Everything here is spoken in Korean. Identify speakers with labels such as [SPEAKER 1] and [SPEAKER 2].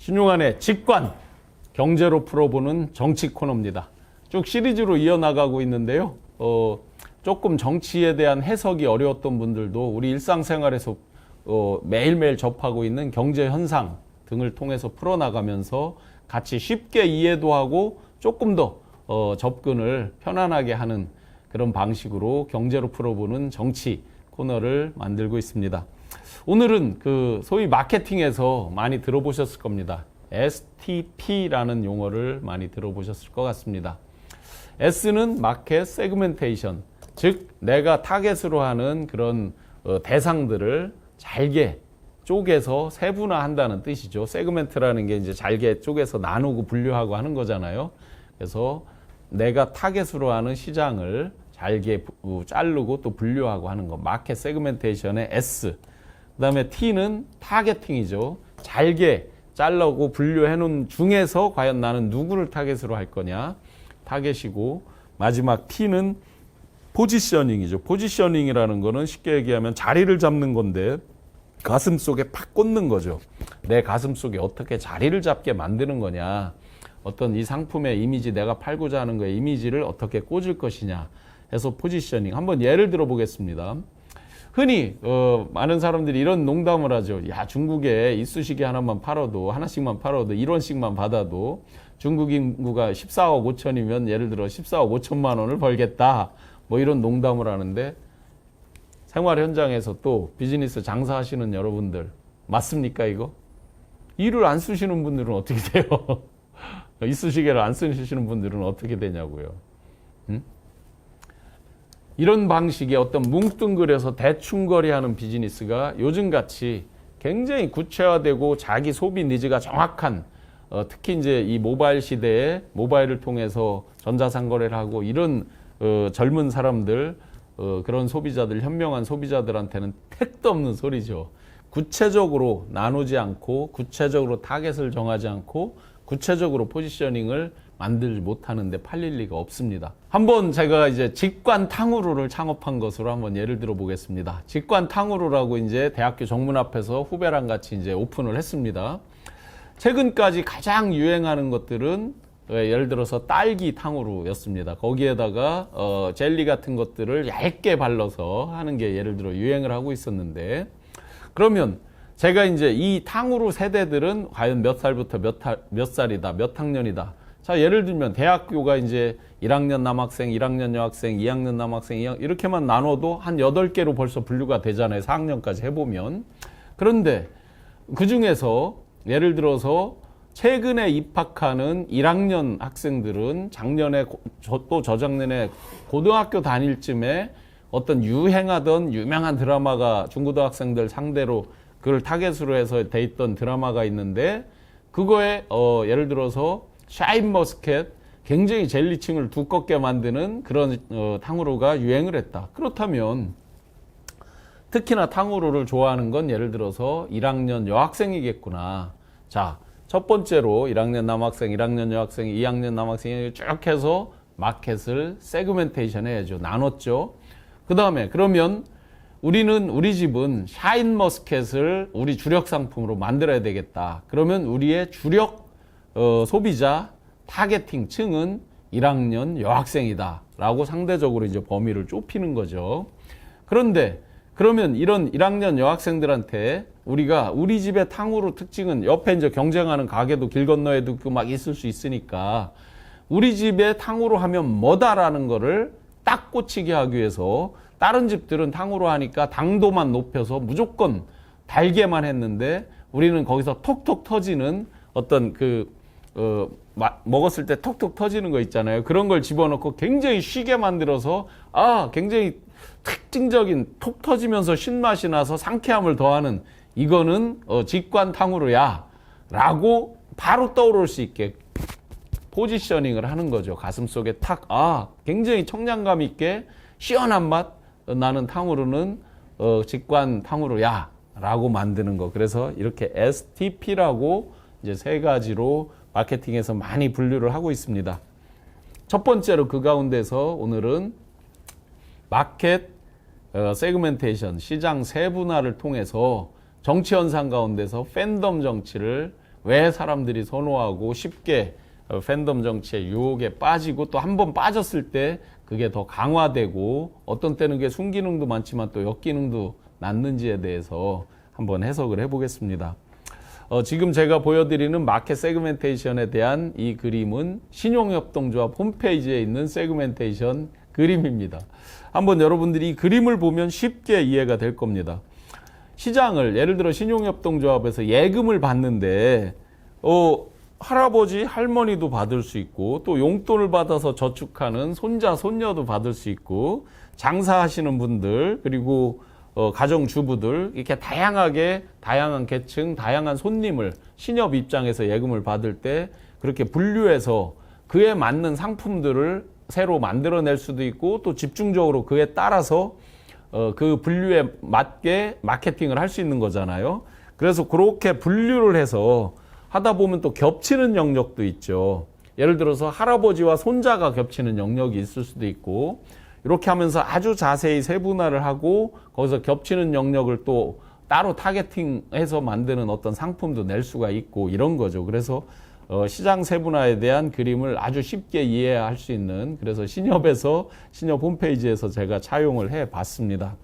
[SPEAKER 1] 신용환의 직관, 경제로 풀어보는 정치 코너입니다. 쭉 시리즈로 이어나가고 있는데요. 조금 정치에 대한 해석이 어려웠던 분들도 우리 일상생활에서 매일매일 접하고 있는 경제 현상 등을 통해서 풀어나가면서 같이 쉽게 이해도 하고 조금 더 접근을 편안하게 하는 그런 방식으로 경제로 풀어보는 정치 코너를 만들고 있습니다. 오늘은 그 소위 마케팅에서 많이 들어보셨을 겁니다. STP라는 용어를 많이 들어보셨을 것 같습니다. S는 마켓 세그멘테이션, 즉 내가 타겟으로 하는 그런 대상들을 잘게 쪼개서 세분화한다는 뜻이죠. 세그멘트라는 게 이제 잘게 쪼개서 나누고 분류하고 하는 거잖아요. 그래서 내가 타겟으로 하는 시장을 잘게 자르고 또 분류하고 하는 거. 마켓 세그멘테이션의 S. 그 다음에 T는 타겟팅이죠. 잘게 자르고 분류해 놓은 중에서 과연 나는 누구를 타겟으로 할 거냐. 타겟이고, 마지막 P는 포지셔닝이죠. 포지셔닝이라는 거는 쉽게 얘기하면 자리를 잡는 건데 가슴 속에 팍 꽂는 거죠. 내 가슴 속에 어떻게 자리를 잡게 만드는 거냐. 어떤 이 상품의 이미지, 내가 팔고자 하는 거의 이미지를 어떻게 꽂을 것이냐 해서 포지셔닝. 한번 예를 들어 보겠습니다. 흔히 많은 사람들이 이런 농담을 하죠. 야, 중국에 이쑤시개 하나만 팔아도, 하나씩만 팔아도 1원씩만 받아도 중국 인구가 14억 5천이면 예를 들어 14억 5천만 원을 벌겠다. 뭐 이런 농담을 하는데, 생활 현장에서 또 비즈니스 장사하시는 여러분들 맞습니까 이거? 이를 안 쓰시는 분들은 어떻게 돼요? 이쑤시개를 안 쓰시는 분들은 어떻게 되냐고요. 이런 방식의 어떤 뭉뚱그려서 대충거리하는 비즈니스가 요즘같이 굉장히 구체화되고 자기 소비 니즈가 정확한, 특히 이제 이 모바일 시대에 모바일을 통해서 전자상거래를 하고 이런 젊은 사람들, 그런 소비자들, 현명한 소비자들한테는 택도 없는 소리죠. 구체적으로 나누지 않고, 구체적으로 타겟을 정하지 않고, 구체적으로 포지셔닝을 만들지 못하는데 팔릴 리가 없습니다. 한번 제가 이제 직관탕후루를 창업한 것으로 한번 예를 들어 보겠습니다. 직관탕후루라고 이제 대학교 정문 앞에서 후배랑 같이 이제 오픈을 했습니다. 최근까지 가장 유행하는 것들은 예를 들어서 딸기 탕후루였습니다. 거기에다가 젤리 같은 것들을 얇게 발라서 하는 게 예를 들어 유행을 하고 있었는데, 그러면 제가 이제 이 탕후루 세대들은 과연 몇 살부터 몇 살이다, 몇 학년이다. 자, 예를 들면 대학교가 이제 1학년 남학생, 1학년 여학생, 2학년 남학생, 이렇게만 나눠도 한 8개로 벌써 분류가 되잖아요. 4학년까지 해보면. 그런데 그 중에서 예를 들어서 최근에 입학하는 1학년 학생들은 작년에 또 저작년에 고등학교 다닐 쯤에 어떤 유행하던 유명한 드라마가 중고등학생들 상대로 그걸 타겟으로 해서 돼 있던 드라마가 있는데, 그거에 예를 들어서 샤인머스켓, 굉장히 젤리층을 두껍게 만드는 그런 탕후루가 유행을 했다. 그렇다면 특히나 탕후루를 좋아하는 건 예를 들어서 1학년 여학생이겠구나. 자, 첫 번째로 1학년 남학생, 1학년 여학생, 2학년 남학생이 쭉 해서 마켓을 세그멘테이션 해야죠. 나눴죠. 그 다음에 그러면 우리 집은 샤인머스켓을 우리 주력 상품으로 만들어야 되겠다. 그러면 우리의 주력 소비자 타겟팅 층은 1학년 여학생이다 라고 상대적으로 이제 범위를 좁히는 거죠. 그런데 그러면 이런 1학년 여학생들한테 우리가 우리 집의 탕후루 특징은, 옆에 이제 경쟁하는 가게도 길 건너에도 막 있을 수 있으니까 우리 집의 탕후루 하면 뭐다라는 거를 딱 꽂히게 하기 위해서, 다른 집들은 탕후루 하니까 당도만 높여서 무조건 달게만 했는데 우리는 거기서 톡톡 터지는 어떤 먹었을 때 톡톡 터지는 거 있잖아요. 그런 걸 집어넣고 굉장히 쉬게 만들어서 굉장히 특징적인 톡 터지면서 신맛이 나서 상쾌함을 더하는, 이거는 직관 탕후루야 라고 바로 떠오를 수 있게 포지셔닝을 하는 거죠. 가슴속에 탁, 굉장히 청량감 있게 시원한 맛 나는 탕후루는 직관 탕후루야 라고 만드는 거. 그래서 이렇게 STP라고 이제 세 가지로 마케팅에서 많이 분류를 하고 있습니다. 첫 번째로 그 가운데서 오늘은 마켓 세그멘테이션, 시장 세분화를 통해서 정치 현상 가운데서 팬덤 정치를 왜 사람들이 선호하고 쉽게 팬덤 정치의 유혹에 빠지고 또 한 번 빠졌을 때 그게 더 강화되고 어떤 때는 그게 순기능도 많지만 또 역기능도 낳는지에 대해서 한번 해석을 해보겠습니다. 지금 제가 보여드리는 마켓 세그멘테이션에 대한 이 그림은 신용협동조합 홈페이지에 있는 세그멘테이션 그림입니다. 한번 여러분들이 이 그림을 보면 쉽게 이해가 될 겁니다. 시장을 예를 들어 신용협동조합에서 예금을 받는데 할아버지 할머니도 받을 수 있고 또 용돈을 받아서 저축하는 손자 손녀도 받을 수 있고 장사하시는 분들 그리고 가정주부들 이렇게 다양한 계층 다양한 손님을 신협 입장에서 예금을 받을 때 그렇게 분류해서 그에 맞는 상품들을 새로 만들어낼 수도 있고 또 집중적으로 그에 따라서 그 분류에 맞게 마케팅을 할 수 있는 거잖아요. 그래서 그렇게 분류를 해서 하다 보면 또 겹치는 영역도 있죠. 예를 들어서 할아버지와 손자가 겹치는 영역이 있을 수도 있고 이렇게 하면서 아주 자세히 세분화를 하고 거기서 겹치는 영역을 또 따로 타겟팅해서 만드는 어떤 상품도 낼 수가 있고 이런 거죠. 그래서 시장 세분화에 대한 그림을 아주 쉽게 이해할 수 있는 그래서 신협 홈페이지에서 제가 차용을 해 봤습니다.